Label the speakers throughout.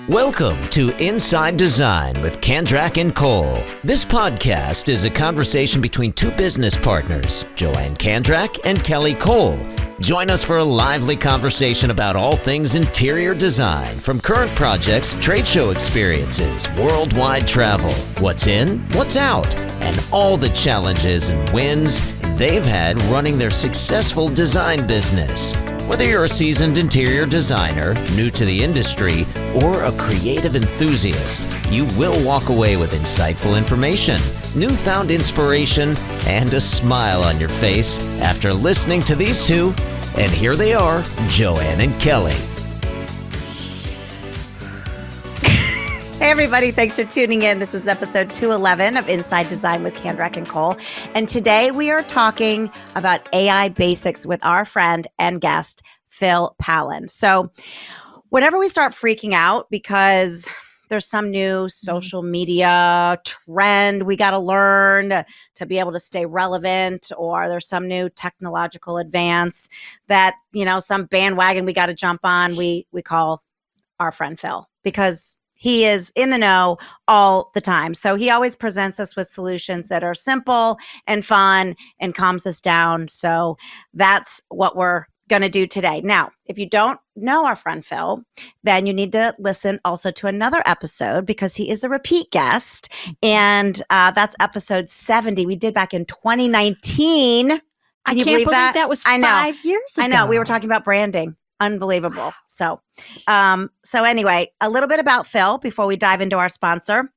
Speaker 1: Welcome to Inside Design with Kandrak and Cole. This podcast is a conversation between two business partners, Joanne Kandrak and Kelly Cole. Join us for a lively conversation about all things interior design, from current projects, trade show experiences, worldwide travel, what's in, what's out, and all the challenges and wins they've had running their successful design business. Whether you're a seasoned interior designer, new to the industry, or a creative enthusiast, you will walk away with insightful information, newfound inspiration, and a smile on your face after listening to these two. And here they are, Joanne and Kelly.
Speaker 2: Hey everybody, thanks for tuning in. This is episode 211 of Inside Design with Kandrak and Cole. And today we are talking about AI basics with our friend and guest, Phil Pallen. So whenever we start freaking out because there's some new social media trend we got to learn to be able to stay relevant, or there's some new technological advance that, some bandwagon we got to jump on, we call our friend Phil, because he is in the know all the time. So he always presents us with solutions that are simple and fun and calms us down. So that's what we're going to do today. Now, if you don't know our friend Phil, then you need to listen also to another episode because he is a repeat guest. And that's episode 70 we did back in 2019. Can you believe that?
Speaker 3: That was 5 years ago.
Speaker 2: I know. We were talking about branding. Unbelievable. So anyway, a little bit about Phil before we dive into our sponsor.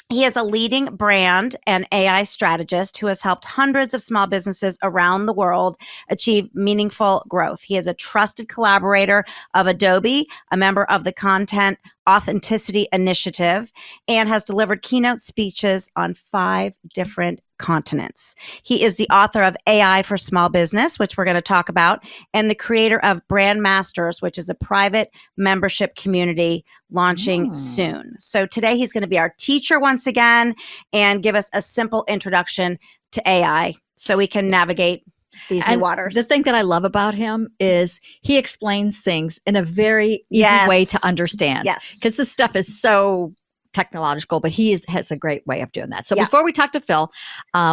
Speaker 2: He is a leading brand and AI strategist who has helped hundreds of small businesses around the world achieve meaningful growth. He is a trusted collaborator of Adobe, a member of the Content Authenticity Initiative, and has delivered keynote speeches on 5 different continents. He is the author of AI for Small Business, which we're going to talk about, and the creator of Brand Masters, which is a private membership community launching soon. So today he's going to be our teacher once again and give us a simple introduction to AI so we can navigate these new waters.
Speaker 3: The thing that I love about him is he explains things in a very easy way to understand.
Speaker 2: Yes.
Speaker 3: Because this stuff is so technological, but he has a great way of doing that. So before we talk to Phil,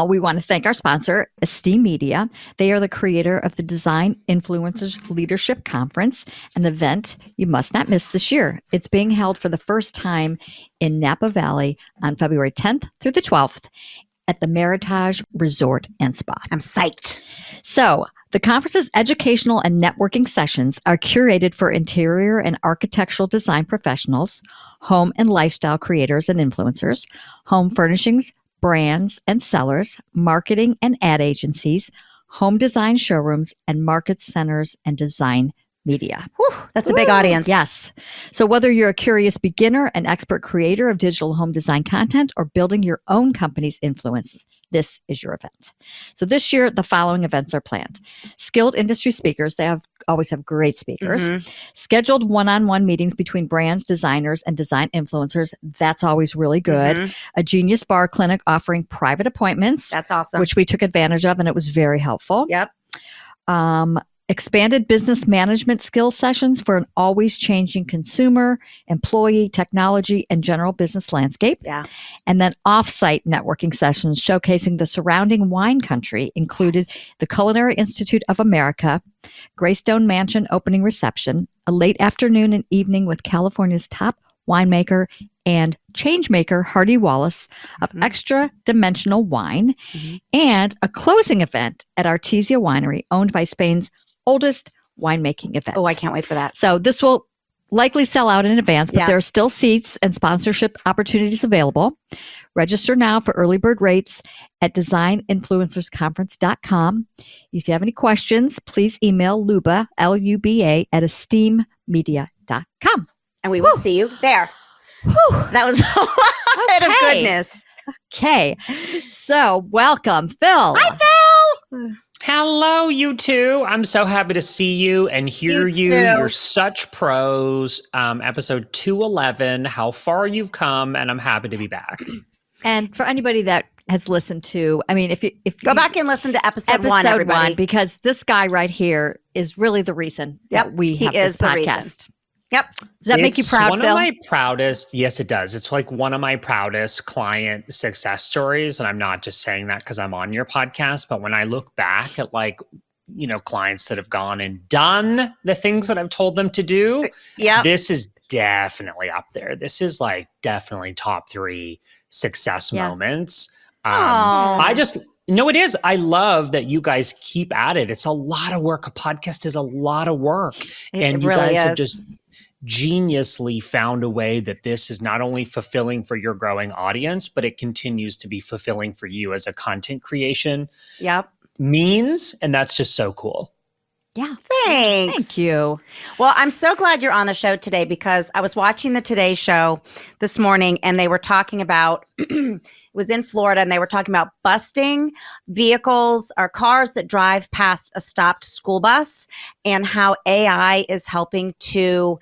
Speaker 3: we want to thank our sponsor, Esteem Media. They are the creator of the Design Influencers Leadership Conference, an event you must not miss this year. It's being held for the first time in Napa Valley on February 10th through the 12th at the Meritage Resort and Spa.
Speaker 2: I'm psyched.
Speaker 3: So the conference's educational and networking sessions are curated for interior and architectural design professionals, home and lifestyle creators and influencers, home furnishings, brands and sellers, marketing and ad agencies, home design showrooms, and market centers and design media.
Speaker 2: Whew, that's a big audience.
Speaker 3: Yes. So whether you're a curious beginner, an expert creator of digital home design content, or building your own company's influence, this is your event. So this year, the following events are planned. Skilled industry speakers. They always have great speakers. Scheduled one-on-one meetings between brands, designers, and design influencers. That's always really good. A Genius Bar Clinic offering private appointments.
Speaker 2: That's awesome.
Speaker 3: Which we took advantage of, and it was very helpful.
Speaker 2: Yep.
Speaker 3: Expanded business management skill sessions for an always changing consumer, employee, technology, and general business landscape.
Speaker 2: Yeah.
Speaker 3: And then off-site networking sessions showcasing the surrounding wine country included the Culinary Institute of America, Greystone Mansion opening reception, a late afternoon and evening with California's top winemaker and changemaker Hardy Wallace of Extra Dimensional Wine, and a closing event at Artesia Winery, owned by Spain's oldest winemaking event.
Speaker 2: Oh, I can't wait for that.
Speaker 3: So this will likely sell out in advance, but there are still seats and sponsorship opportunities available. Register now for early bird rates at designinfluencersconference.com. If you have any questions, please email Luba, Luba, at esteemmedia.com.
Speaker 2: And we will see you there. Whew, that was a lot of goodness.
Speaker 3: Okay. So welcome, Phil.
Speaker 2: Hi, Phil.
Speaker 4: Hello, you two. I'm so happy to see you and hear you. You're such pros. Episode 211, how far you've come, and I'm happy to be back.
Speaker 3: And for anybody that has listened to, I mean, if
Speaker 2: go back and listen to episode one, everybody.
Speaker 3: Because this guy right here is really the reason that we have this podcast.
Speaker 2: Yep.
Speaker 3: Does that make you proud,
Speaker 4: one
Speaker 3: Phil?
Speaker 4: of my proudest, yes, it does. It's like one of my proudest client success stories. And I'm not just saying that because I'm on your podcast, but when I look back at like, clients that have gone and done the things that I've told them to do, this is definitely up there. This is like definitely top 3 success moments. It is. I love that you guys keep at it. It's a lot of work. A podcast is a lot of work. And you really guys have just geniusly found a way that this is not only fulfilling for your growing audience, but it continues to be fulfilling for you as a content creation means. And that's just so cool.
Speaker 2: Yeah. Thanks.
Speaker 3: Thank you.
Speaker 2: Well, I'm so glad you're on the show today because I was watching the Today Show this morning and they were talking about, it was in Florida and they were talking about busting vehicles or cars that drive past a stopped school bus and how AI is helping to,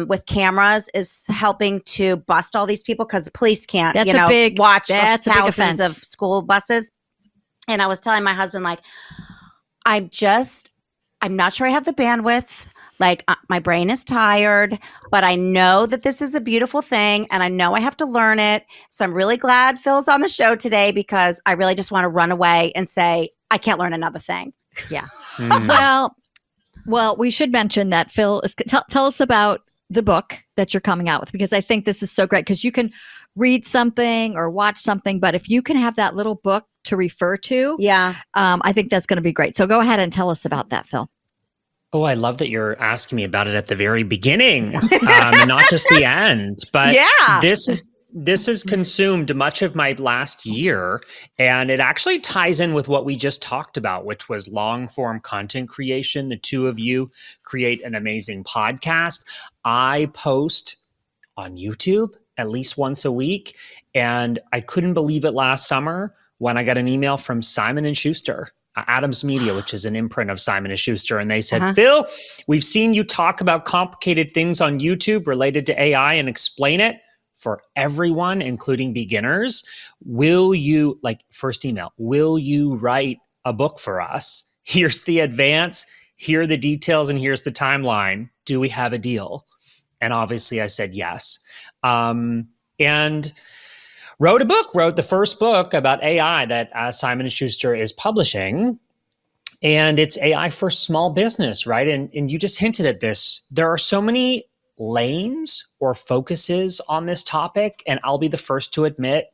Speaker 2: with cameras, is helping to bust all these people because the police can't, watch thousands of school buses. And I was telling my husband, like, I'm not sure I have the bandwidth. Like my brain is tired, but I know that this is a beautiful thing and I know I have to learn it. So I'm really glad Phil's on the show today because I really just want to run away and say, I can't learn another thing.
Speaker 3: Yeah. Well, we should mention that Phil is tell us about the book that you're coming out with, because I think this is so great because you can read something or watch something, but if you can have that little book to refer to, I think that's going to be great. So go ahead and tell us about that, Phil.
Speaker 4: Oh, I love that you're asking me about it at the very beginning, and not just the end. But this has consumed much of my last year, and it actually ties in with what we just talked about, which was long form content creation. The two of you create an amazing podcast. I post on YouTube at least once a week, and I couldn't believe it last summer when I got an email from Simon & Schuster, Adams Media, which is an imprint of Simon & Schuster. And they said, Phil, we've seen you talk about complicated things on YouTube related to AI and explain it for everyone, including beginners. Will you, first email, will you write a book for us? Here's the advance, here are the details, and here's the timeline. Do we have a deal? And obviously I said yes. And wrote the first book about AI that Simon & Schuster is publishing. And it's AI for small business, right? And you just hinted at this. There are so many lanes or focuses on this topic. And I'll be the first to admit,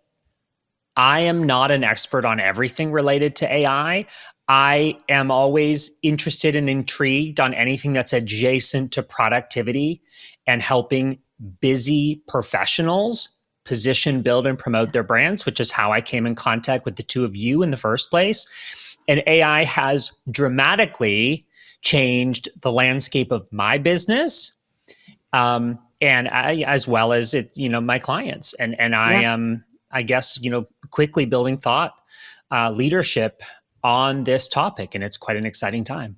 Speaker 4: I am not an expert on everything related to AI. I am always interested and intrigued on anything that's adjacent to productivity and helping busy professionals position, build, and promote their brands, which is how I came in contact with the two of you in the first place. And AI has dramatically changed the landscape of my business, and as well as my clients. And I am, I guess, quickly building thought leadership on this topic, and it's quite an exciting time.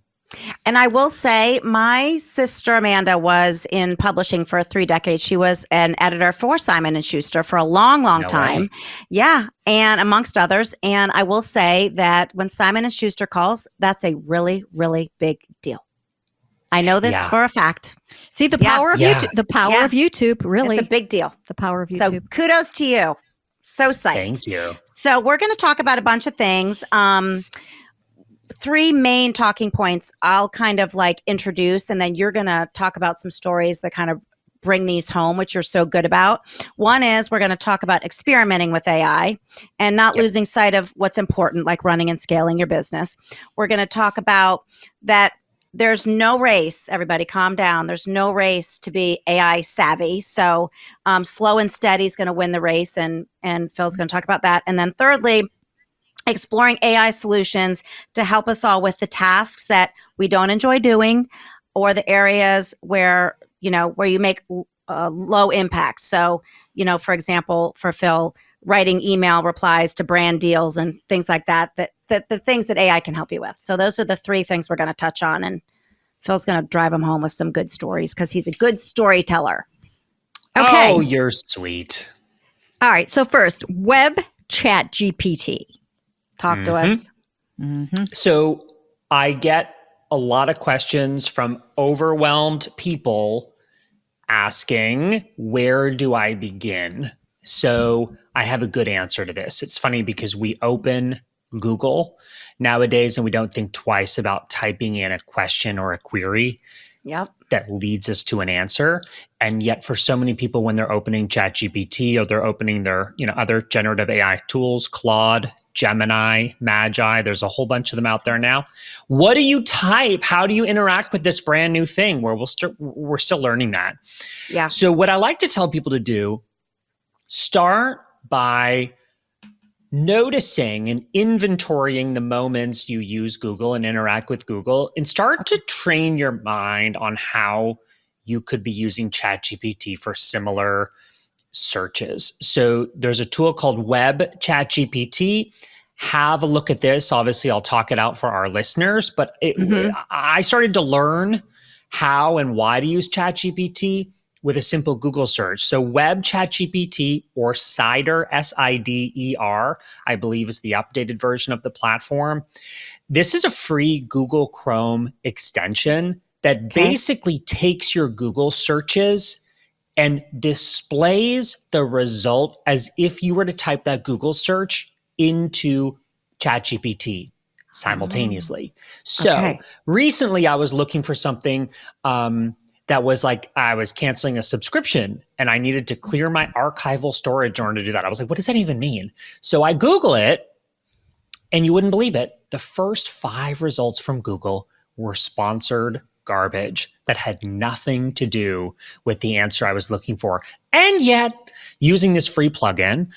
Speaker 2: And I will say, my sister Amanda was in publishing for 3 decades. She was an editor for Simon & Schuster for a long, long time. Way. Yeah, and amongst others. And I will say that when Simon & Schuster calls, that's a really, really big deal. I know this for a fact.
Speaker 3: See, the power of YouTube. The power of YouTube, really.
Speaker 2: It's a big deal.
Speaker 3: The power of YouTube.
Speaker 2: So kudos to you. So psyched.
Speaker 4: Thank you.
Speaker 2: So we're going to talk about a bunch of things. 3 main talking points I'll kind of introduce, and then you're going to talk about some stories that kind of bring these home, which you're so good about. One is we're going to talk about experimenting with AI and not losing sight of what's important, like running and scaling your business. We're going to talk about that there's no race. Everybody calm down. There's no race to be AI savvy. So slow and steady is going to win the race, and Phil's going to talk about that. And then thirdly, exploring AI solutions to help us all with the tasks that we don't enjoy doing, or the areas where you make low impact. So, for example, for Phil, writing email replies to brand deals and things like that, the things that AI can help you with. So those are the 3 things we're going to touch on. And Phil's going to drive them home with some good stories because he's a good storyteller.
Speaker 3: Okay.
Speaker 4: Oh, you're sweet.
Speaker 3: All right. So first, web ChatGPT.
Speaker 2: Talk to us.
Speaker 3: Mm-hmm.
Speaker 4: So I get a lot of questions from overwhelmed people asking, where do I begin? So I have a good answer to this. It's funny because we open Google nowadays and we don't think twice about typing in a question or a query that leads us to an answer. And yet for so many people, when they're opening ChatGPT or they're opening their, other generative AI tools, Claude, Gemini, Magi, there's a whole bunch of them out there now. What do you type? How do you interact with this brand new thing where we're still learning that?
Speaker 2: Yeah.
Speaker 4: So what I like to tell people to do, start by noticing and inventorying the moments you use Google and interact with Google, and start to train your mind on how you could be using ChatGPT for similar searches. So there's a tool called Web ChatGPT. Have a look at this. Obviously, I'll talk it out for our listeners, but I started to learn how and why to use ChatGPT with a simple Google search. So Web ChatGPT, or Cider, Sider, I believe is the updated version of the platform. This is a free Google Chrome extension that basically takes your Google searches and displays the result as if you were to type that Google search into ChatGPT simultaneously. So recently I was looking for something that was like, I was canceling a subscription and I needed to clear my archival storage in order to do that. I was like, what does that even mean? So I Google it, and you wouldn't believe it. The first 5 results from Google were sponsored garbage that had nothing to do with the answer I was looking for. And yet, using this free plugin,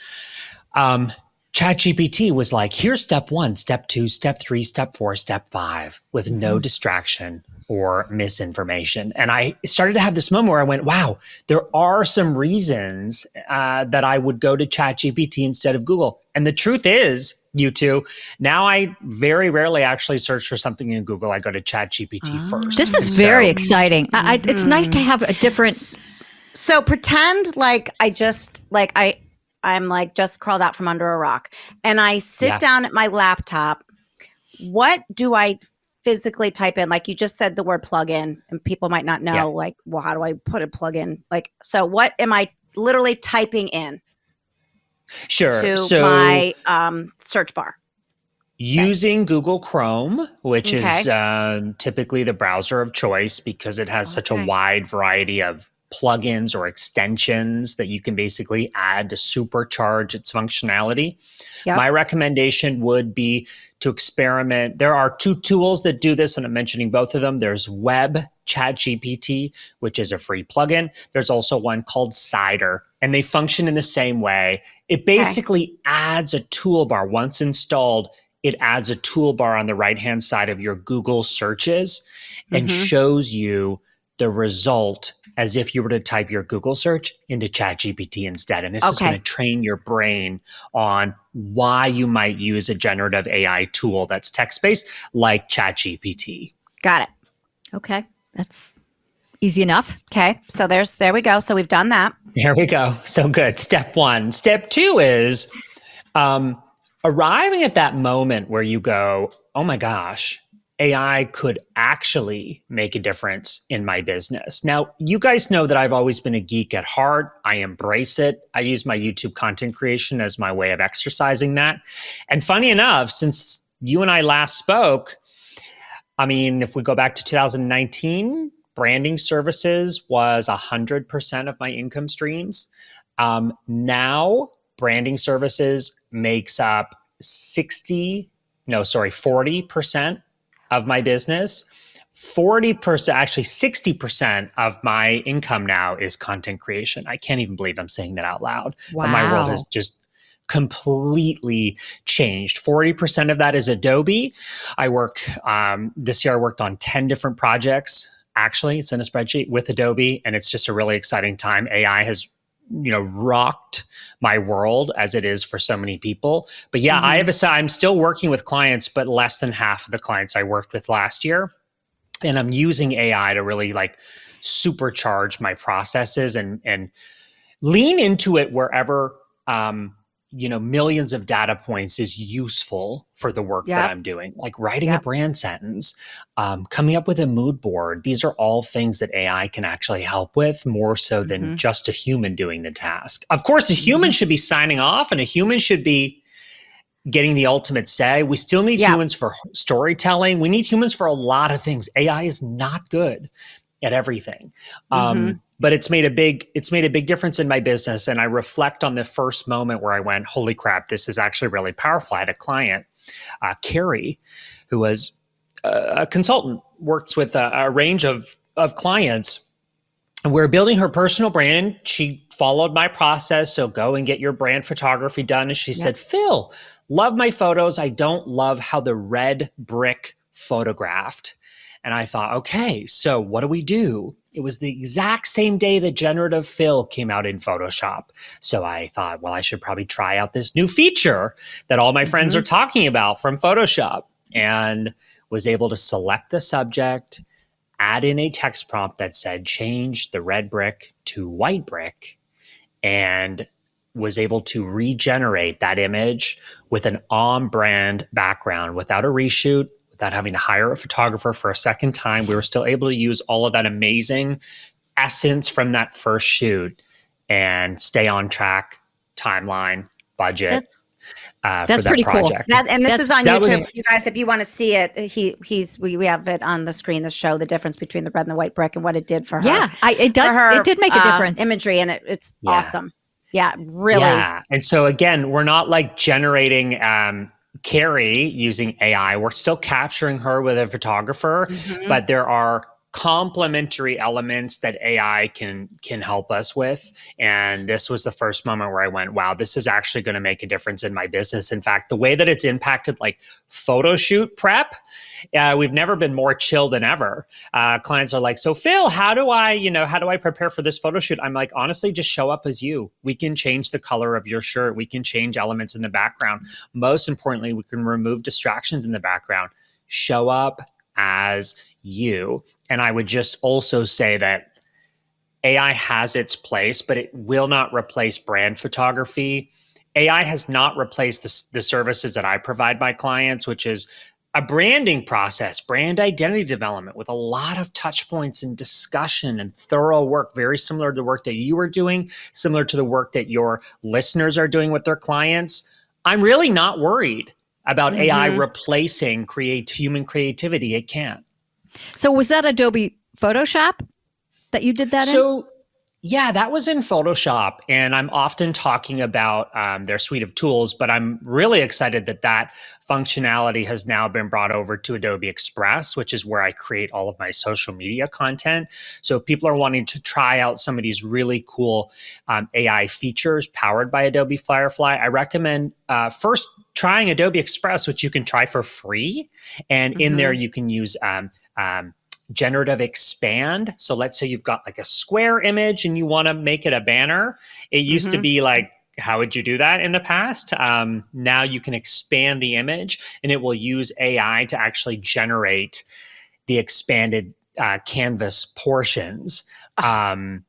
Speaker 4: ChatGPT was like, here's step 1, step 2, step 3, step 4, step 5, with no distraction or misinformation. And I started to have this moment where I went, wow, there are some reasons that I would go to ChatGPT instead of Google. And the truth is, you two, now I very rarely actually search for something in Google. I go to ChatGPT first.
Speaker 3: This is very exciting. It's nice to have a different...
Speaker 2: So pretend like I'm like just crawled out from under a rock, and I sit down at my laptop. What do I physically type in? Like you just said the word plugin, and people might not know, like, well, how do I put a plugin? Like, so what am I literally typing in?
Speaker 4: Sure.
Speaker 2: To my search bar.
Speaker 4: Using Google Chrome, which is typically the browser of choice because it has such a wide variety of plugins or extensions that you can basically add to supercharge its functionality. My recommendation would be to experiment. There are 2 tools that do this, and I'm mentioning both of them. There's Web ChatGPT, which is a free plugin. There's also one called Cider, and they function in the same way. It basically adds a toolbar. Once installed, it adds a toolbar on the right-hand side of your Google searches and shows you the result as if you were to type your Google search into ChatGPT instead. And this is going to train your brain on why you might use a generative AI tool that's text-based like ChatGPT.
Speaker 2: Got it.
Speaker 3: Okay. That's easy enough.
Speaker 2: Okay. So there we go. So we've done that.
Speaker 4: There we go. So good. Step 1. Step 2 is arriving at that moment where you go, oh my gosh, AI could actually make a difference in my business. Now, you guys know that I've always been a geek at heart. I embrace it. I use my YouTube content creation as my way of exercising that. And funny enough, since you and I last spoke, I mean, if we go back to 2019, branding services was 100% of my income streams. Now, branding services makes up 40% of my business. 40%, actually 60% of my income now is content creation. I can't even believe I'm saying that out loud.
Speaker 3: Wow.
Speaker 4: But my world has just completely changed. 40% of that is Adobe. I work, this year I worked on 10 different projects. Actually, it's in a spreadsheet with Adobe, and it's just a really exciting time. AI has rocked my world as it is for so many people. But yeah, I'm still working with clients, but less than half of the clients I worked with last year. And I'm using AI to really like supercharge my processes and lean into it wherever millions of data points is useful for the work that I'm doing, like writing a brand sentence, coming up with a mood board. These are all things that AI can actually help with more so than just a human doing the task. Of course, a human should be signing off and a human should be getting the ultimate say. We still need humans for storytelling. We need humans for a lot of things. AI is not good at everything. But it's made a big difference in my business. And I reflect on the first moment where I went, holy crap, this is actually really powerful. I had a client, Carrie, who was a consultant, works with a range of clients. We're building her personal brand. She followed my process. So go and get your brand photography done. And she said, Phil, love my photos. I don't love how the red brick photographed. And I thought, okay, so what do we do? It was the exact same day that generative fill came out in Photoshop. So I thought, well, I should probably try out this new feature that all my friends are talking about from Photoshop, and was able to select the subject, add in a text prompt that said, change the red brick to white brick, and was able to regenerate that image with an on-brand background without a reshoot, without having to hire a photographer for a second time. We were still able to use all of that amazing essence from that first shoot and stay on track, timeline, budget for that
Speaker 3: pretty
Speaker 4: project.
Speaker 3: Cool.
Speaker 2: This is on YouTube. You guys, if you want to see it, we have it on the screen to show the difference between the red and the white brick and what it did for her.
Speaker 3: Yeah, it did make a difference.
Speaker 2: Imagery, and it's awesome. Yeah, really. Yeah.
Speaker 4: And so again, we're not like generating Carrie using AI. We're still capturing her with a photographer, but there are complementary elements that AI can help us with. And this was the first moment where I went, wow, this is actually going to make a difference in my business. In fact, the way that it's impacted like photo shoot prep, we've never been more chill than ever. Clients are like, so Phil, how do I prepare for this photo shoot? I'm like, honestly, just show up as you. We can change the color of your shirt. We can change elements in the background. Most importantly, we can remove distractions in the background. Show up as you. And I would just also say that AI has its place, but it will not replace brand photography. AI has not replaced the services that I provide my clients, which is a branding process, brand identity development with a lot of touch points and discussion and thorough work, very similar to the work that you are doing, similar to the work that your listeners are doing with their clients. I'm really not worried about AI replacing human creativity. It can't.
Speaker 3: So was that Adobe Photoshop that you did that in?
Speaker 4: Yeah, that was in Photoshop. And I'm often talking about their suite of tools, but I'm really excited that functionality has now been brought over to Adobe Express, which is where I create all of my social media content. So if people are wanting to try out some of these really cool AI features powered by Adobe Firefly, I recommend first trying Adobe Express, which you can try for free. And in there, you can use generative expand. So let's say you've got like a square image and you want to make it a banner. It used to be like, how would you do that in the past? Now you can expand the image and it will use AI to actually generate the expanded canvas portions. Again,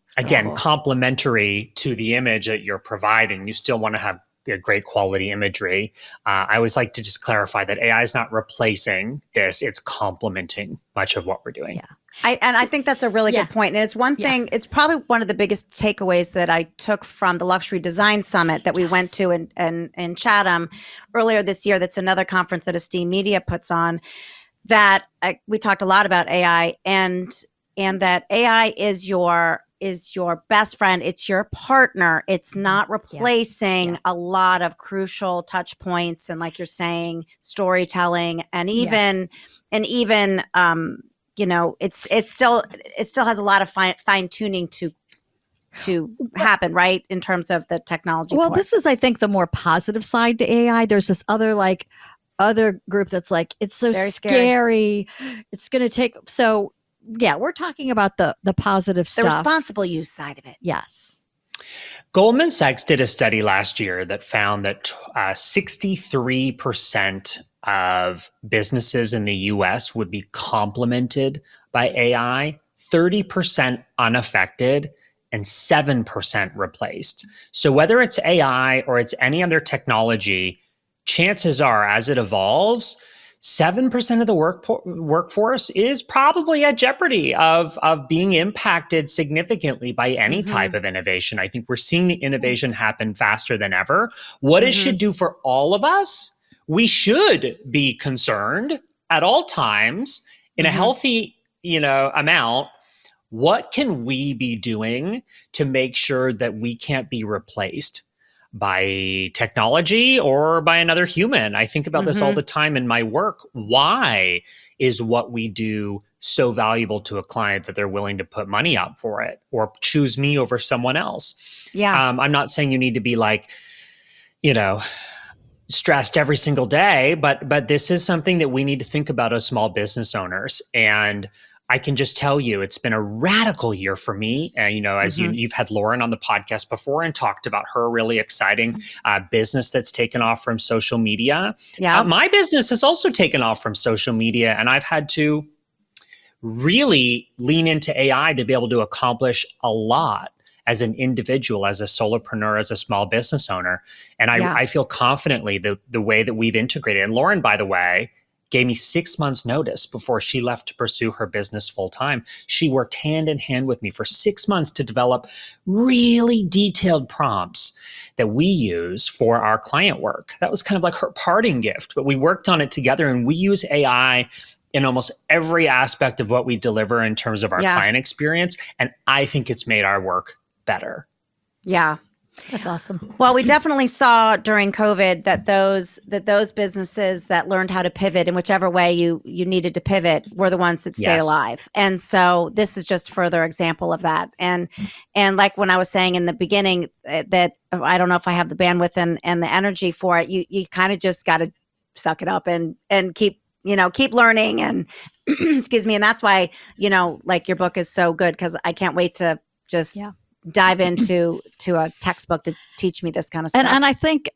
Speaker 4: complementary to the image that you're providing. You still want to have great quality imagery. I always like to just clarify that AI is not replacing this. It's complementing much of what we're doing.
Speaker 2: Yeah. I think that's a really good point. And it's one thing, it's probably one of the biggest takeaways that I took from the Luxury Design Summit that we went to in Chatham earlier this year. That's another conference that Esteem Media puts on, that we talked a lot about AI and that AI is your best friend. It's your partner. It's not replacing a lot of crucial touch points. And like you're saying, storytelling and even it still has a lot of fine tuning to happen, right? In terms of the technology.
Speaker 3: Well, this is, I think, the more positive side to AI. There's this other group that's like, it's so
Speaker 2: very
Speaker 3: scary. It's going to take, so yeah, we're talking about the positive stuff.
Speaker 2: The responsible use side of it.
Speaker 3: Yes.
Speaker 4: Goldman Sachs did a study last year that found that 63% of businesses in the US would be complemented by AI, 30% unaffected, and 7% replaced. So whether it's AI or it's any other technology, chances are as it evolves, 7% of the workforce is probably at jeopardy of being impacted significantly by any type of innovation. I think we're seeing the innovation happen faster than ever. What it should do for all of us, we should be concerned at all times in a healthy, amount. What can we be doing to make sure that we can't be replaced by technology or by another human? I think about this all the time in my work. Why is what we do so valuable to a client that they're willing to put money up for it or choose me over someone else?
Speaker 2: Yeah.
Speaker 4: I'm not saying you need to be like, stressed every single day, but this is something that we need to think about as small business owners. And I can just tell you, it's been a radical year for me. As you've had Lauren on the podcast before and talked about her really exciting business that's taken off from social media.
Speaker 2: Yeah.
Speaker 4: My business has also taken off from social media, and I've had to really lean into AI to be able to accomplish a lot as an individual, as a solopreneur, as a small business owner. And I feel confidently the way that we've integrated. And Lauren, by the way, gave me 6 months notice before she left to pursue her business full time. She worked hand in hand with me for 6 months to develop really detailed prompts that we use for our client work. That was kind of like her parting gift, but we worked on it together, and we use AI in almost every aspect of what we deliver in terms of our client experience. And I think it's made our work better.
Speaker 2: Yeah.
Speaker 3: That's awesome.
Speaker 2: Well, we definitely saw during COVID that those businesses that learned how to pivot in whichever way you needed to pivot were the ones that stayed alive. And so this is just further example of that. And like when I was saying in the beginning that I don't know if I have the bandwidth and the energy for it, you kind of just got to suck it up and keep learning and excuse me. And that's why, like your book is so good, because I can't wait to just dive into a textbook to teach me this kind of stuff.
Speaker 3: And I think,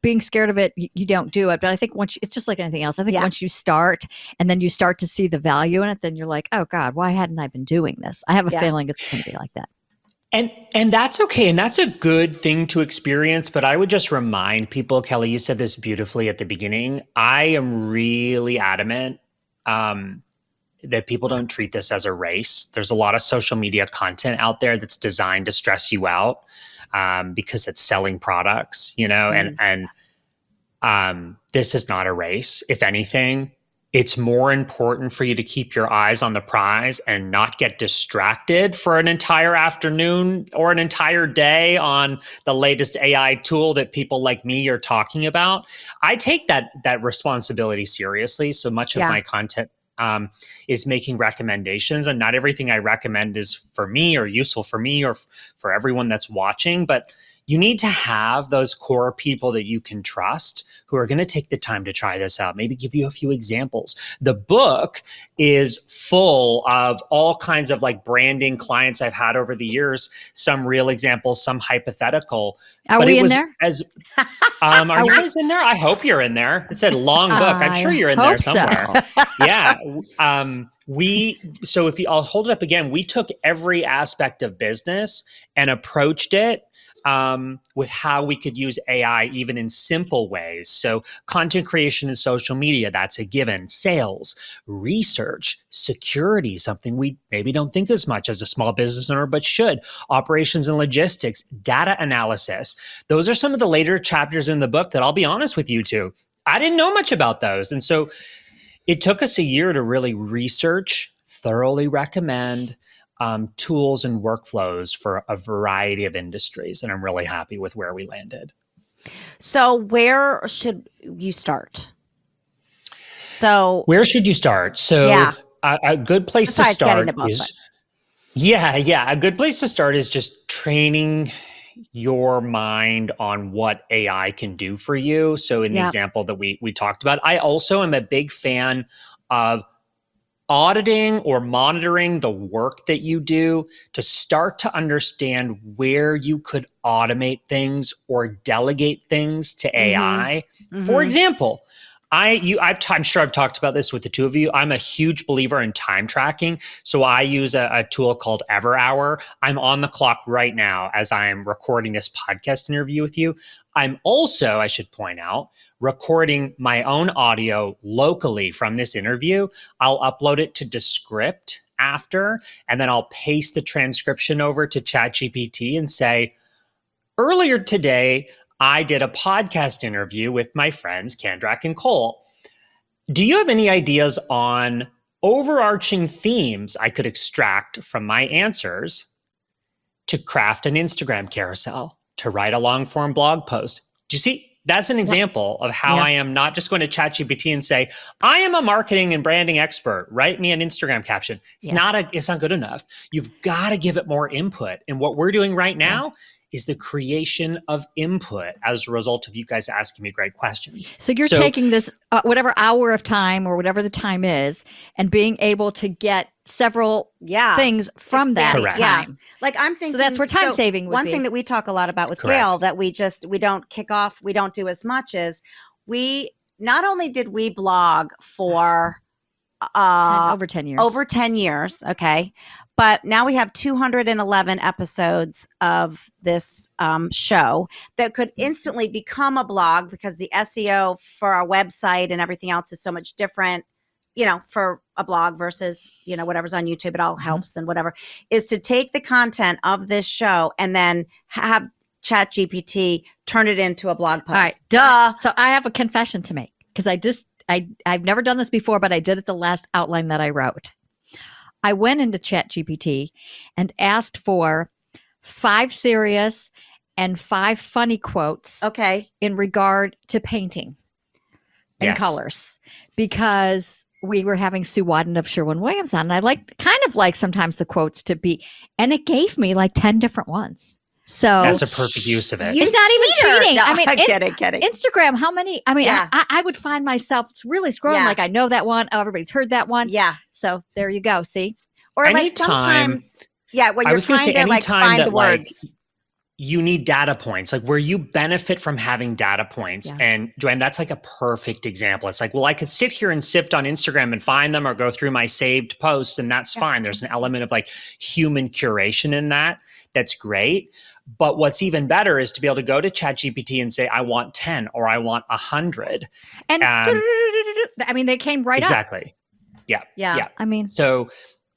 Speaker 3: being scared of it, you don't do it. But I think it's just like anything else. I think once you start and then you start to see the value in it, then you're like, oh God, why hadn't I been doing this? I have a feeling it's going to be like that.
Speaker 4: And that's okay. And that's a good thing to experience. But I would just remind people, Kelly, you said this beautifully at the beginning. I am really adamant that people don't treat this as a race. There's a lot of social media content out there that's designed to stress you out because it's selling products, and this is not a race. If anything, it's more important for you to keep your eyes on the prize and not get distracted for an entire afternoon or an entire day on the latest AI tool that people like me are talking about. I take that responsibility seriously. So much of my content is making recommendations, and not everything I recommend is for me or useful for me or for everyone that's watching, but you need to have those core people that you can trust who are going to take the time to try this out. Maybe give you a few examples. The book is full of all kinds of like branding clients I've had over the years, some real examples, some hypothetical.
Speaker 3: Are we in there?
Speaker 4: Are you guys in there? I hope you're in there. It said long book. I'm sure you're in there somewhere. So. Yeah. I'll hold it up again. We took every aspect of business and approached it with how we could use AI even in simple ways. So content creation and social media, that's a given. Sales, research, security, something we maybe don't think as much as a small business owner, but should. Operations and logistics, data analysis. Those are some of the later chapters in the book that I'll be honest with you two, I didn't know much about those. And so it took us a year to really research, thoroughly recommend tools and workflows for a variety of industries. And I'm really happy with where we landed.
Speaker 2: So where should you start?
Speaker 4: Where should you start? So a good place to start is, a good place to start is just training your mind on what AI can do for you. So in the example that we talked about, I also am a big fan of auditing or monitoring the work that you do to start to understand where you could automate things or delegate things to AI. For example, I'm sure I've talked about this with the two of you. I'm a huge believer in time tracking. So I use a tool called EverHour. I'm on the clock right now as I'm recording this podcast interview with you. I'm also, I should point out, recording my own audio locally from this interview. I'll upload it to Descript after, and then I'll paste the transcription over to ChatGPT and say, earlier today, I did a podcast interview with my friends, Kandrak and Cole. Do you have any ideas on overarching themes I could extract from my answers to craft an Instagram carousel, to write a long form blog post? Do you see? That's an example of how I am not just going to ChatGPT and say, I am a marketing and branding expert. Write me an Instagram caption. It's not good enough. You've got to give it more input. And what we're doing right now is the creation of input as a result of you guys asking me great questions.
Speaker 3: So you're taking this whatever hour of time or whatever the time is and being able to get several things from that
Speaker 4: Correct.
Speaker 3: time.
Speaker 2: Like I'm thinking.
Speaker 3: So that's where time saving would be.
Speaker 2: One thing that we talk a lot about with Gail that we don't kick off, we don't do as much is not only did we blog for
Speaker 3: over 10 years.
Speaker 2: Over 10 years, okay. But now we have 211 episodes of this show that could instantly become a blog because the SEO for our website and everything else is so much different, for a blog versus, whatever's on YouTube. It all helps and whatever, is to take the content of this show and then have ChatGPT turn it into a blog post.
Speaker 3: All right.
Speaker 2: Duh.
Speaker 3: So I have a confession to make because I've never done this before, but I did it the last outline that I wrote. I went into ChatGPT and asked for 5 serious and 5 funny quotes.
Speaker 2: Okay.
Speaker 3: In regard to painting and colors, because we were having Sue Wadden of Sherwin-Williams on, and I kind of like sometimes the quotes to be, and it gave me like 10 different ones. So
Speaker 4: that's a perfect use of it.
Speaker 3: It's not even cheating.
Speaker 2: No,
Speaker 3: I mean,
Speaker 2: get it.
Speaker 3: Instagram, how many? I mean, I would find myself really scrolling like I know that one. Oh, everybody's heard that one.
Speaker 2: Yeah.
Speaker 3: So there you go. See?
Speaker 2: Or like sometimes, when you're trying to like find the words.
Speaker 4: You need data points, like where you benefit from having data points.
Speaker 3: Yeah.
Speaker 4: And Joanne, that's like a perfect example. It's like, well, I could sit here and sift on Instagram and find them or go through my saved posts, and that's fine. There's an element of like human curation in that. That's great. But what's even better is to be able to go to ChatGPT and say, I want 10 or I want 100.
Speaker 3: And I mean, they came right up.
Speaker 4: Exactly. Yeah.
Speaker 3: I mean,
Speaker 4: so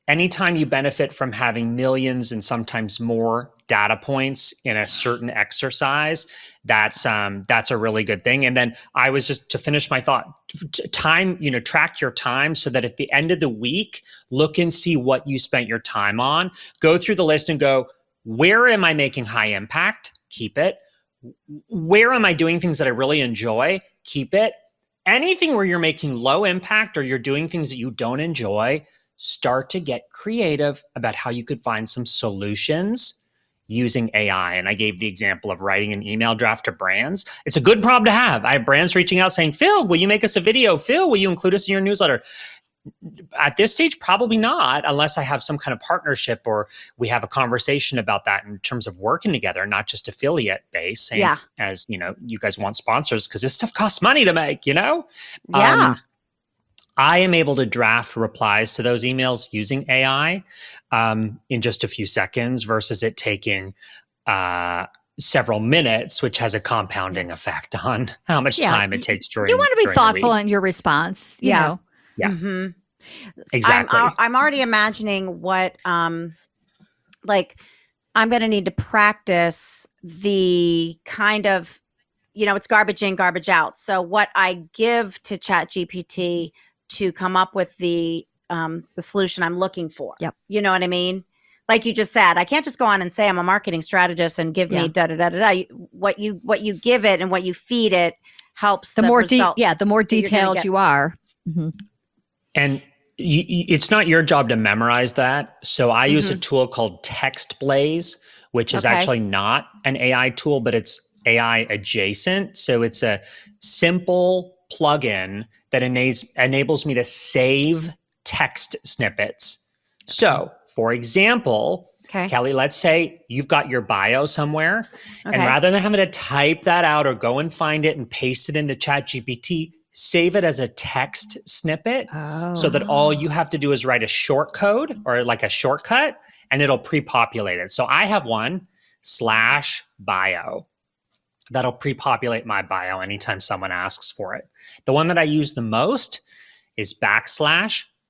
Speaker 4: anytime you benefit from having millions and sometimes more data points in a certain exercise, that's a really good thing. And then I was just, to finish my thought, time, track your time so that at the end of the week, look and see what you spent your time on. Go through the list and go, where am I making high impact? Keep it. Where am I doing things that I really enjoy? Keep it. Anything where you're making low impact or you're doing things that you don't enjoy, start to get creative about how you could find some solutions using AI. And I gave the example of writing an email draft to brands. It's a good problem to have. I have brands reaching out saying, Phil, will you make us a video? Phil, will you include us in your newsletter? At this stage, probably not, unless I have some kind of partnership or we have a conversation about that in terms of working together, not just affiliate based. As you guys want sponsors because this stuff costs money to make, I am able to draft replies to those emails using AI in just a few seconds versus it taking several minutes, which has a compounding effect on how much time it takes during. You
Speaker 3: want to be thoughtful in your response, you know.
Speaker 4: Yeah,
Speaker 2: exactly. I'm already imagining what, I'm going to need to practice the kind of, it's garbage in, garbage out. So what I give to ChatGPT to come up with the solution I'm looking for.
Speaker 3: Yep.
Speaker 2: You know what I mean? Like you just said, I can't just go on and say I'm a marketing strategist and give me da da da da da. What you give it and what you feed it helps.
Speaker 3: The more the more detailed you are. Mm-hmm.
Speaker 4: And it's not your job to memorize that. So I use a tool called Text Blaze, which is actually not an AI tool, but it's AI adjacent. So it's a simple plugin that enables me to save text snippets. So, for example, Kelly, let's say you've got your bio somewhere, and rather than having to type that out or go and find it and paste it into ChatGPT, save it as a text snippet so that all you have to do is write a short code or like a shortcut and it'll pre-populate it. So I have one /bio. That'll pre-populate my bio anytime someone asks for it. The one that I use the most is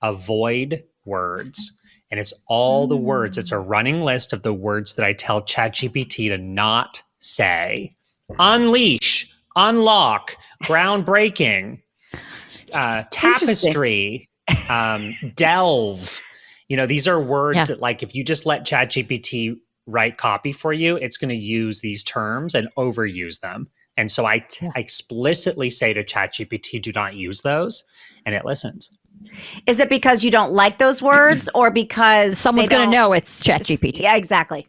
Speaker 4: /avoid words. And it's all the words. It's a running list of the words that I tell ChatGPT to not say. Unleash, unlock, groundbreaking, tapestry, delve. These are words that, like, if you just let ChatGPT write copy for you, it's going to use these terms and overuse them. And so I explicitly say to ChatGPT, do not use those, and it listens.
Speaker 2: Is it because you don't like those words or because
Speaker 3: someone's going to know it's ChatGPT?
Speaker 2: Yeah, exactly.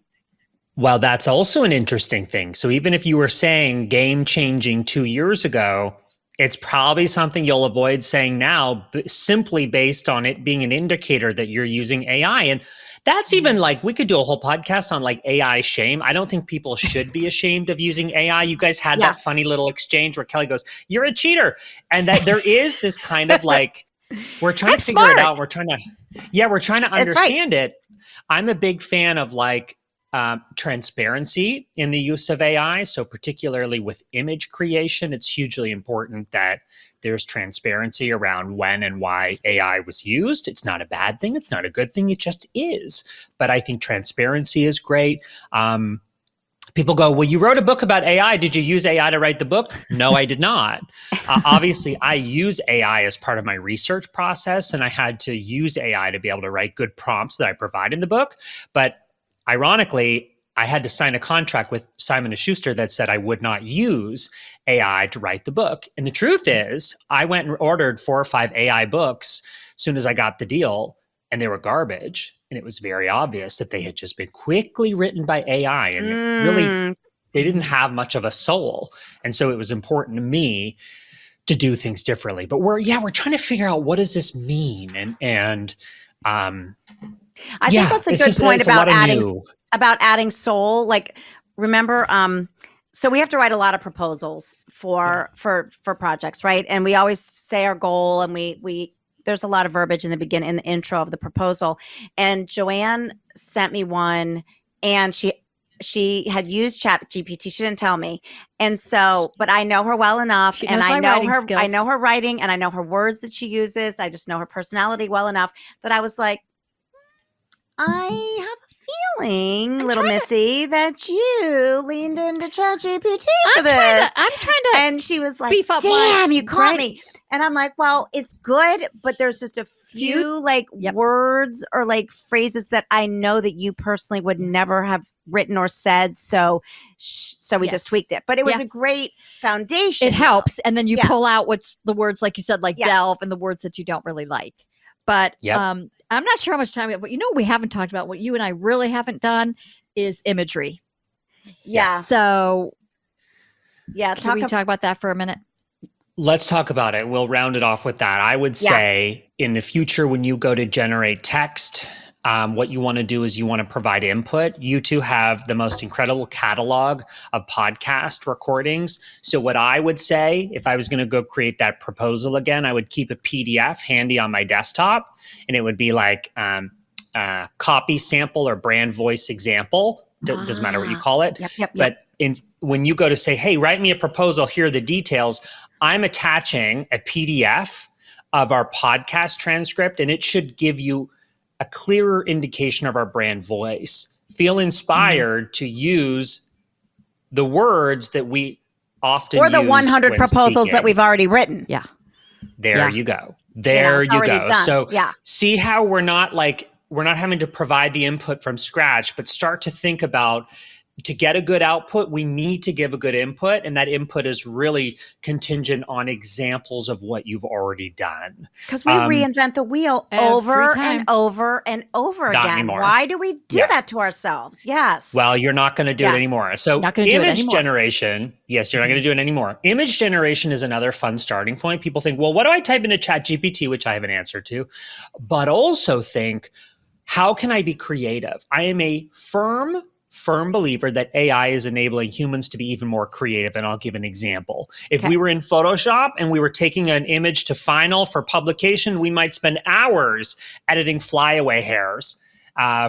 Speaker 4: Well, that's also an interesting thing. So even if you were saying game-changing 2 years ago, it's probably something you'll avoid saying now simply based on it being an indicator that you're using AI. And that's even like, we could do a whole podcast on like AI shame. I don't think people should be ashamed of using AI. You guys had that funny little exchange where Kelly goes, "You're a cheater." And that there is this kind of like, we're trying to figure it out. We're trying to understand it. I'm a big fan of like transparency in the use of AI. So particularly with image creation, it's hugely important that there's transparency around when and why AI was used. It's not a bad thing. It's not a good thing. It just is. But I think transparency is great. People go, "Well, you wrote a book about AI. Did you use AI to write the book?" No, I did not. Obviously, I use AI as part of my research process, and I had to use AI to be able to write good prompts that I provide in the book. But ironically, I had to sign a contract with Simon & Schuster that said I would not use AI to write the book. And the truth is, I went and ordered 4 or 5 AI books as soon as I got the deal, and they were garbage. And it was very obvious that they had just been quickly written by AI, and really, they didn't have much of a soul. And so it was important to me to do things differently. But we're trying to figure out, what does this mean? And
Speaker 2: I think that's a good point about adding soul. Like, remember, so we have to write a lot of proposals for projects, right? And we always say our goal, and we there's a lot of verbiage in the beginning, in the intro of the proposal. And Joanne sent me one, and she had used ChatGPT. She didn't tell me. And so, but I know her well enough, and I know her writing, and I know her words that she uses. I just know her personality well enough that I was like, I have a feeling, little Missy, that you leaned into ChatGPT for this.
Speaker 3: I'm trying to,
Speaker 2: and she was like, "Damn, you caught me." And I'm like, "Well, it's good, but there's just a few words or like phrases that I know that you personally would never have written or said." So we just tweaked it, but it was a great foundation.
Speaker 3: It helps, and then you pull out what's the words, like you said, like delve, and the words that you don't really like. But I'm not sure how much time we have, but we haven't talked about, what you and I really haven't done, is imagery.
Speaker 2: Yeah.
Speaker 3: So
Speaker 2: can
Speaker 3: we talk about that for a minute?
Speaker 4: Let's talk about it. We'll round it off with that. I would say in the future, when you go to generate text, what you want to do is you want to provide input. You two have the most incredible catalog of podcast recordings. So what I would say, if I was going to go create that proposal again, I would keep a PDF handy on my desktop, and it would be like copy sample or brand voice example. Doesn't matter what you call it.
Speaker 2: Yep.
Speaker 4: But when you go to say, "Hey, write me a proposal, here are the details," I'm attaching a PDF of our podcast transcript, and it should give you a clearer indication of our brand voice. Feel inspired to use the words that we often use.
Speaker 2: Or the 100 proposals that we've already written.
Speaker 3: Yeah.
Speaker 4: There you go. There you go.
Speaker 2: Done.
Speaker 4: So see how we're not having to provide the input from scratch, but start to think about, to get a good output, we need to give a good input. And that input is really contingent on examples of what you've already done.
Speaker 2: Because we reinvent the wheel over and over and over
Speaker 4: Not
Speaker 2: again.
Speaker 4: Anymore.
Speaker 2: Why do we do that to ourselves? Yes.
Speaker 4: Well, you're not going to do it anymore. So image generation, yes, you're not going to do it anymore. Image generation is another fun starting point. People think, well, what do I type into ChatGPT, which I have an answer to? But also think, how can I be creative? I am a firm firm believer that AI is enabling humans to be even more creative. And I'll give an example. If we were in Photoshop and we were taking an image to final for publication, we might spend hours editing flyaway hairs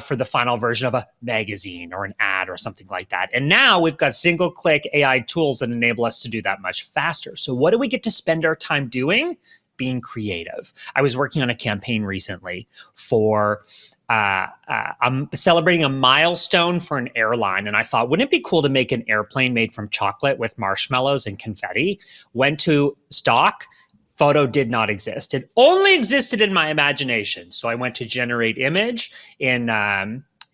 Speaker 4: for the final version of a magazine or an ad or something like that. And now we've got single click AI tools that enable us to do that much faster. So what do we get to spend our time doing? Being creative. I was working on a campaign recently for I'm celebrating a milestone for an airline. And I thought, wouldn't it be cool to make an airplane made from chocolate with marshmallows and confetti? Went to stock. Photo did not exist. It only existed in my imagination. So I went to generate image in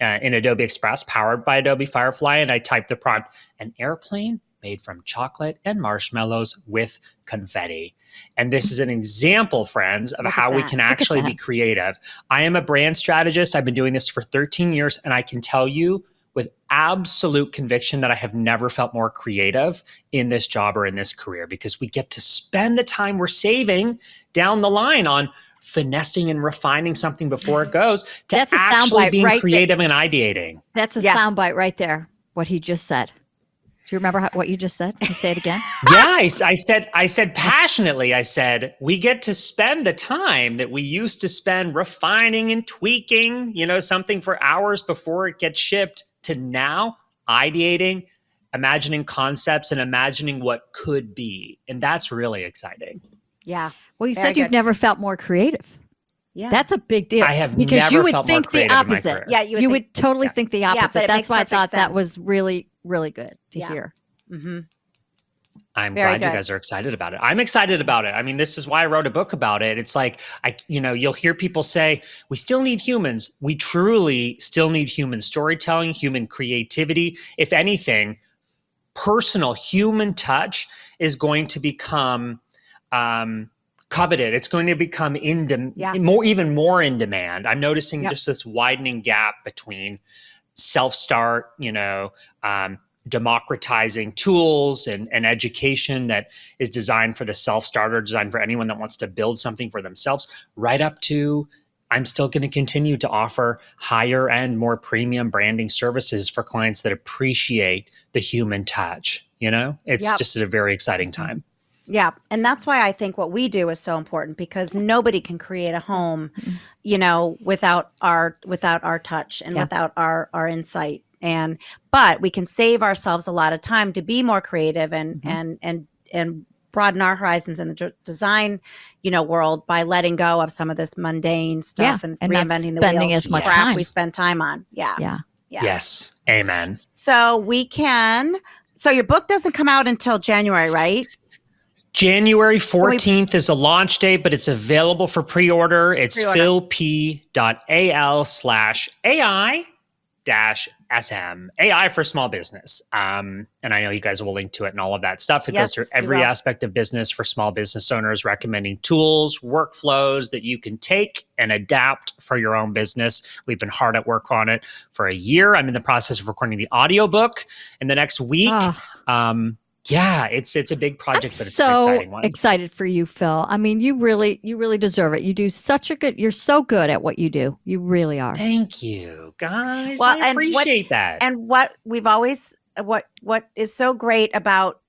Speaker 4: Adobe Express, powered by Adobe Firefly, and I typed the prompt, an airplane made from chocolate and marshmallows with confetti. And this is an example, friends, of how we can actually be creative. I am a brand strategist. I've been doing this for 13 years, and I can tell you with absolute conviction that I have never felt more creative in this job or in this career, because we get to spend the time we're saving down the line on finessing and refining something before it goes to actually being creative and ideating.
Speaker 3: That's a soundbite right there, what he just said. Do you remember what you just said? Can you say it again?
Speaker 4: Yeah, I said passionately, I said, we get to spend the time that we used to spend refining and tweaking, something for hours before it gets shipped, to now ideating, imagining concepts and imagining what could be. And that's really exciting.
Speaker 2: Yeah.
Speaker 3: Well, you said you've never felt more creative.
Speaker 2: Yeah.
Speaker 3: That's a big deal.
Speaker 4: I have
Speaker 3: because
Speaker 4: never
Speaker 3: you would
Speaker 4: felt
Speaker 3: think
Speaker 4: more creative
Speaker 3: the
Speaker 4: in my
Speaker 3: opposite.
Speaker 4: career.
Speaker 3: Yeah, you would totally think the opposite.
Speaker 2: but
Speaker 3: that's why I thought
Speaker 2: sense.
Speaker 3: that was really, really good to hear.
Speaker 2: Mm-hmm.
Speaker 4: I'm glad you guys are excited about it. I'm excited about it. I mean, this is why I wrote a book about it. It's like, you'll hear people say, we still need humans. We truly still need human storytelling, human creativity. If anything, personal human touch is going to become coveted. It's going to become even more in demand. I'm noticing just this widening gap between self-start, democratizing tools and education that is designed for the self-starter, designed for anyone that wants to build something for themselves, right up to I'm still going to continue to offer higher end, more premium branding services for clients that appreciate the human touch. It's just a very exciting time.
Speaker 2: Yeah. And that's why I think what we do is so important, because nobody can create a home, without our touch and without our insight. But we can save ourselves a lot of time to be more creative and broaden our horizons in the design, world by letting go of some of this mundane stuff and reinventing the wheel.
Speaker 3: As much time.
Speaker 2: We spend time on. Yeah.
Speaker 4: Yes. Amen.
Speaker 2: So so your book doesn't come out until January, right?
Speaker 4: January 14th is a launch date, but it's available for pre-order. It's philp.al/AI-SM, AI for small business. And I know you guys will link to it and all of that stuff. It goes through every aspect of business for small business owners, recommending tools, workflows that you can take and adapt for your own business. We've been hard at work on it for a year. I'm in the process of recording the audiobook in the next week. Yeah, it's a big project, but it's an exciting one.
Speaker 3: Excited for you, Phil. I mean, you really deserve it. You do you're so good at what you do. You really are.
Speaker 4: Thank you, guys. Well, I appreciate that.
Speaker 2: And what is so great about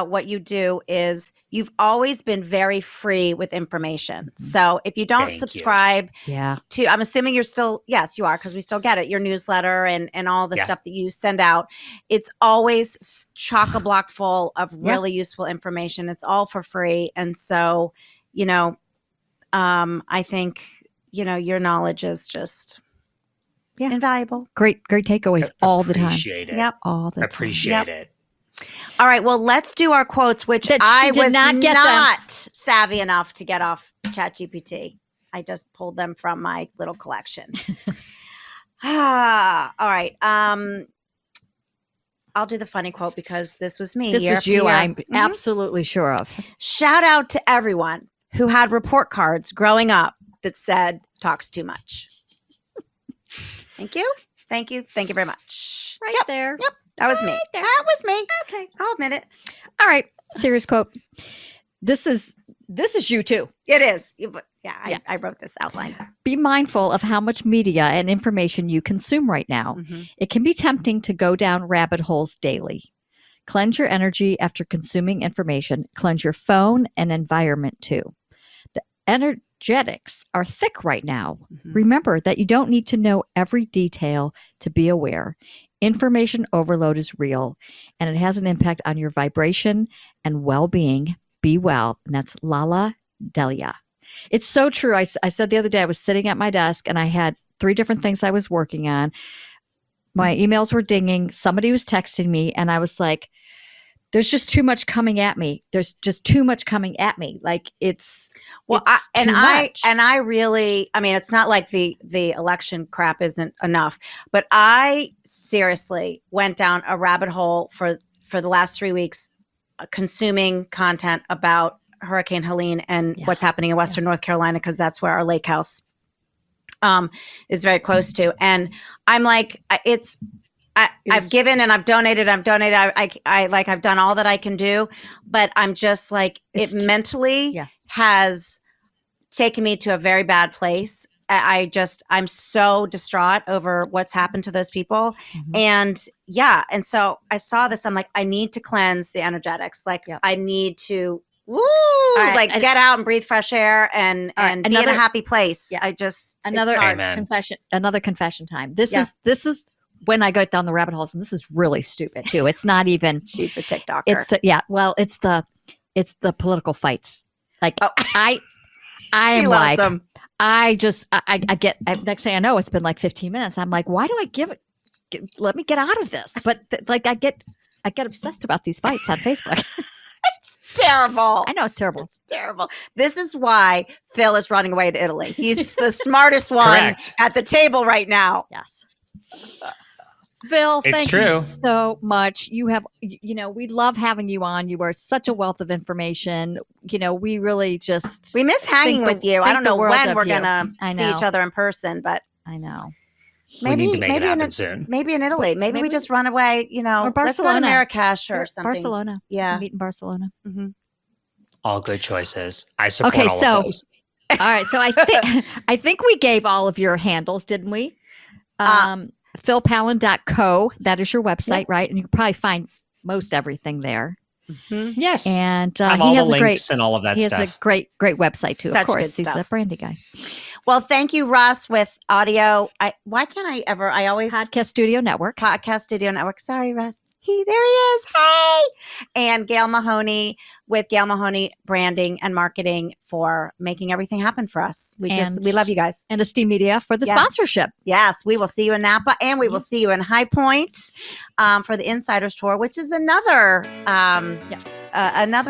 Speaker 2: what you do is you've always been very free with information. So if you don't subscribe to, I'm assuming you're still, yes, you are, because we still get it, your newsletter and all the stuff that you send out. It's always chock-a-block full of really useful information. It's all for free. And so, I think, your knowledge is just invaluable.
Speaker 3: Great takeaways all the time.
Speaker 4: Appreciate it.
Speaker 2: Yep.
Speaker 3: All the time.
Speaker 4: Appreciate it.
Speaker 2: All right, well, let's do our quotes, which I was not savvy enough to get off ChatGPT. I just pulled them from my little collection. All right. I'll do the funny quote because this was me.
Speaker 3: This was you, I'm absolutely sure of.
Speaker 2: Shout out to everyone who had report cards growing up that said, talks too much. Thank you. Thank you. Thank you very much.
Speaker 3: Right there.
Speaker 2: Yep. That was me. That was me.
Speaker 3: Okay.
Speaker 2: I'll admit it.
Speaker 3: All right. Serious quote. this is you too.
Speaker 2: It is. I wrote this outline.
Speaker 3: Be mindful of how much media and information you consume right now. Mm-hmm. It can be tempting to go down rabbit holes daily. Cleanse your energy after consuming information. Cleanse your phone and environment too. The energetics are thick right now. Mm-hmm. Remember that you don't need to know every detail to be aware. Information overload is real, and it has an impact on your vibration and well-being. Be well. And that's Lala Delia. It's so true. I said the other day, I was sitting at my desk and I had 3 different things I was working on. My emails were dinging. Somebody was texting me and I was like, there's just too much coming at me. There's just too much coming at me. Like it's I really, I mean, it's not like the election crap isn't enough, but I seriously went down a rabbit hole for the last 3 weeks, consuming content about Hurricane Helene and what's happening in Western North Carolina, because that's where our lake house is very close to. And I'm like, I've given and I've donated. I've done all that I can do, but I'm just like, it mentally has taken me to a very bad place. I'm so distraught over what's happened to those people. Mm-hmm. And so I saw this, I'm like, I need to cleanse the energetics. Like I need to get out and breathe fresh air and be in a happy place. Yeah. Another confession time. This is when I go down the rabbit holes, and this is really stupid too. It's not even
Speaker 2: she's the TikToker.
Speaker 3: It's the political fights. Like I am like them. I get next thing I know, it's been like 15 minutes. I'm like, why do I let me get out of this? But I get obsessed about these fights on Facebook.
Speaker 2: Terrible.
Speaker 3: I know it's terrible.
Speaker 2: It's terrible. This is why Phil is running away to Italy. He's the smartest one at the table right now.
Speaker 3: Yes. Phil, thank you so much. You have, we love having you on. You are such a wealth of information. We really we
Speaker 2: miss hanging with you. I don't know when we're going to see each other in person, but
Speaker 3: I know.
Speaker 4: Maybe we need to make it happen soon.
Speaker 2: Maybe in Italy. Maybe we just run away,
Speaker 3: or Barcelona.
Speaker 2: Let's go to Marrakesh or something.
Speaker 3: Barcelona.
Speaker 2: Yeah.
Speaker 3: Meet in Barcelona.
Speaker 2: Mm-hmm.
Speaker 4: All good choices. I support all of those.
Speaker 3: All right. So I think we gave all of your handles, didn't we? philpallen.co. That is your website, right? And you can probably find most everything there.
Speaker 2: Mm-hmm.
Speaker 4: Yes.
Speaker 3: And
Speaker 4: he has the links and all of that stuff.
Speaker 3: He has a great website too.
Speaker 2: Such
Speaker 3: of course,
Speaker 2: he's
Speaker 3: a branding guy.
Speaker 2: Well, thank you, Russ, with audio. I always
Speaker 3: Podcast Studio Network.
Speaker 2: Sorry, Russ. There he is. Hey. And Gail Mahoney with Gail Mahoney Branding and Marketing for making everything happen for us. We love you guys.
Speaker 3: And Esteem Media for the sponsorship.
Speaker 2: Yes. We will see you in Napa and we will see you in High Point for the Insiders Tour, which is another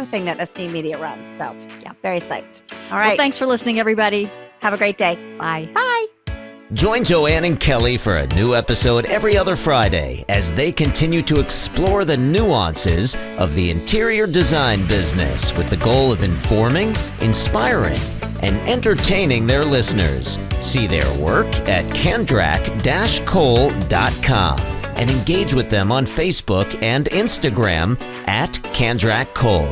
Speaker 2: thing that Esteem Media runs. So very psyched. All right.
Speaker 3: Well, thanks for listening, everybody.
Speaker 2: Have a great day.
Speaker 3: Bye.
Speaker 2: Bye.
Speaker 1: Join Joanne and Kelly for a new episode every other Friday as they continue to explore the nuances of the interior design business with the goal of informing, inspiring, and entertaining their listeners. See their work at kandrak-cole.com and engage with them on Facebook and Instagram at Kandrak Cole.